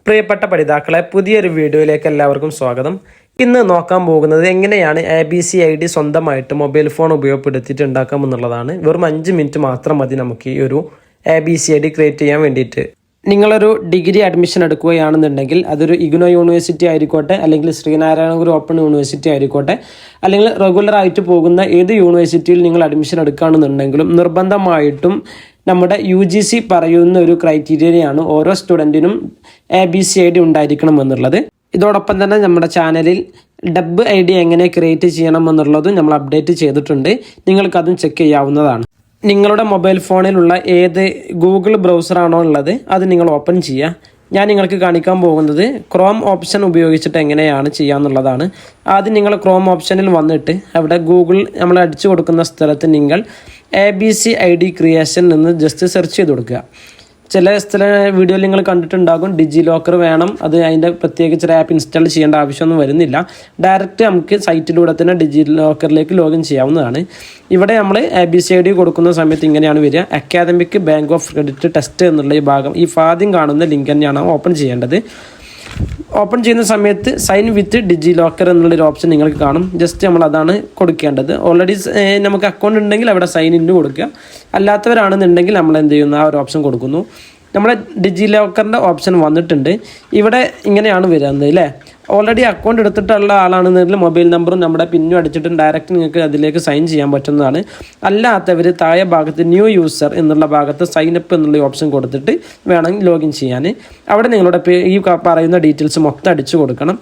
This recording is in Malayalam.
പ്രിയപ്പെട്ട പഠിതാക്കളെ, പുതിയൊരു വീഡിയോയിലേക്ക് എല്ലാവർക്കും സ്വാഗതം. ഇന്ന് നോക്കാൻ പോകുന്നത് എങ്ങനെയാണ് ABC ID സ്വന്തമായിട്ട് മൊബൈൽ ഫോൺ ഉപയോഗപ്പെടുത്തിയിട്ട് ഉണ്ടാക്കാമെന്നുള്ളതാണ്. വെറും 5 മിനിറ്റ് മാത്രം മതി നമുക്ക് ഈ ഒരു ABC ID ക്രിയേറ്റ് ചെയ്യാൻ വേണ്ടിയിട്ട്. നിങ്ങളൊരു ഡിഗ്രി അഡ്മിഷൻ എടുക്കുകയാണെന്നുണ്ടെങ്കിൽ അതൊരു ഇഗ്നോ യൂണിവേഴ്സിറ്റി ആയിക്കോട്ടെ, അല്ലെങ്കിൽ ശ്രീനാരായണ ഗുരു ഓപ്പൺ യൂണിവേഴ്സിറ്റി ആയിക്കോട്ടെ, അല്ലെങ്കിൽ റെഗുലർ ആയിട്ട് പോകുന്ന ഏത് യൂണിവേഴ്സിറ്റിയിൽ നിങ്ങൾ അഡ്മിഷൻ എടുക്കുകയാണെന്നുണ്ടെങ്കിലും നിർബന്ധമായിട്ടും നമ്മുടെ UGC പറയുന്ന ഒരു ക്രൈറ്റീരിയയാണ് ഓരോ സ്റ്റുഡൻറ്റിനും ABC ID ഉണ്ടായിരിക്കണം എന്നുള്ളത്. ഇതോടൊപ്പം തന്നെ നമ്മുടെ ചാനലിൽ ഡബ് ID എങ്ങനെ ക്രിയേറ്റ് ചെയ്യണം എന്നുള്ളതും നമ്മൾ അപ്ഡേറ്റ് ചെയ്തിട്ടുണ്ട്. നിങ്ങൾക്കതും ചെക്ക് ചെയ്യാവുന്നതാണ്. നിങ്ങളുടെ മൊബൈൽ ഫോണിലുള്ള ഏത് ഗൂഗിൾ ബ്രൗസറാണോ ഉള്ളത് അത് നിങ്ങൾ ഓപ്പൺ ചെയ്യുക. ഞാൻ നിങ്ങൾക്ക് കാണിക്കാൻ പോകുന്നത് ക്രോം ഓപ്ഷൻ ഉപയോഗിച്ചിട്ട് എങ്ങനെയാണ് ചെയ്യാന്നുള്ളതാണ്. ആദ്യം നിങ്ങൾ ക്രോം ഓപ്ഷനിൽ വന്നിട്ട് അവിടെ ഗൂഗിൾ നമ്മൾ അടിച്ചു കൊടുക്കുന്ന സ്ഥലത്ത് നിങ്ങൾ ABC ID ക്രിയേഷൻ എന്ന് ജസ്റ്റ് സെർച്ച് ചെയ്ത് കൊടുക്കുക. ചില വീഡിയോയിൽ നിങ്ങൾ കണ്ടിട്ടുണ്ടാകും ഡിജി ലോക്കർ വേണം, അത് അതിൻ്റെ പ്രത്യേകിച്ച് ഒരു ആപ്പ് ഇൻസ്റ്റാൾ ചെയ്യേണ്ട ആവശ്യമൊന്നും വരുന്നില്ല. ഡയറക്റ്റ് നമുക്ക് സൈറ്റിലൂടെ തന്നെ ഡിജി ലോക്കറിലേക്ക് ലോഗിൻ ചെയ്യാവുന്നതാണ്. ഇവിടെ നമ്മൾ ABC ID കൊടുക്കുന്ന സമയത്ത് ഇങ്ങനെയാണ് വരിക. Academic bank of credit test എന്നുള്ള ഈ ഭാഗം, ഈ ആദ്യം കാണുന്ന ലിങ്ക് തന്നെയാണ് ഓപ്പൺ ചെയ്യേണ്ടത്. ഓപ്പൺ ചെയ്യുന്ന സമയത്ത് സൈൻ വിത്ത് ഡിജി ലോക്കർ എന്നുള്ളൊരു ഓപ്ഷൻ നിങ്ങൾക്ക് കാണും. ജസ്റ്റ് നമ്മൾ അതാണ് കൊടുക്കേണ്ടത്. ഓൾറെഡി നമുക്ക് അക്കൗണ്ട് ഉണ്ടെങ്കിൽ അവിടെ സൈൻ ഇൻ കൊടുക്കുക. അല്ലാത്തവരാണെന്നുണ്ടെങ്കിൽ നമ്മൾ എന്ത് ചെയ്യുന്നു, ആ ഒരു ഓപ്ഷൻ കൊടുക്കുന്നു. നമ്മളെ ഡിജി ലോക്കറിൻ്റെ ഓപ്ഷൻ വന്നിട്ടുണ്ട്. ഇവിടെ ഇങ്ങനെയാണ് വരുന്നത് അല്ലേ. ഓൾറെഡി അക്കൗണ്ട് എടുത്തിട്ടുള്ള ആളാണെന്നുണ്ടെങ്കിൽ മൊബൈൽ നമ്പറും നമ്മുടെ പിന്നും അടിച്ചിട്ട് ഡയറക്റ്റ് നിങ്ങൾക്ക് അതിലേക്ക് സൈൻ ചെയ്യാൻ പറ്റുന്നതാണ്. അല്ലാത്തവർ താഴെ ഭാഗത്ത് ന്യൂ യൂസർ എന്നുള്ള ഭാഗത്ത് സൈൻ അപ്പ് എന്നുള്ള ഓപ്ഷൻ കൊടുത്തിട്ട് വേണമെങ്കിൽ ലോഗിൻ ചെയ്യാൻ. അവിടെ നിങ്ങളുടെ ഈ പറയുന്ന ഡീറ്റെയിൽസ് മൊത്തം അടിച്ചു കൊടുക്കണം.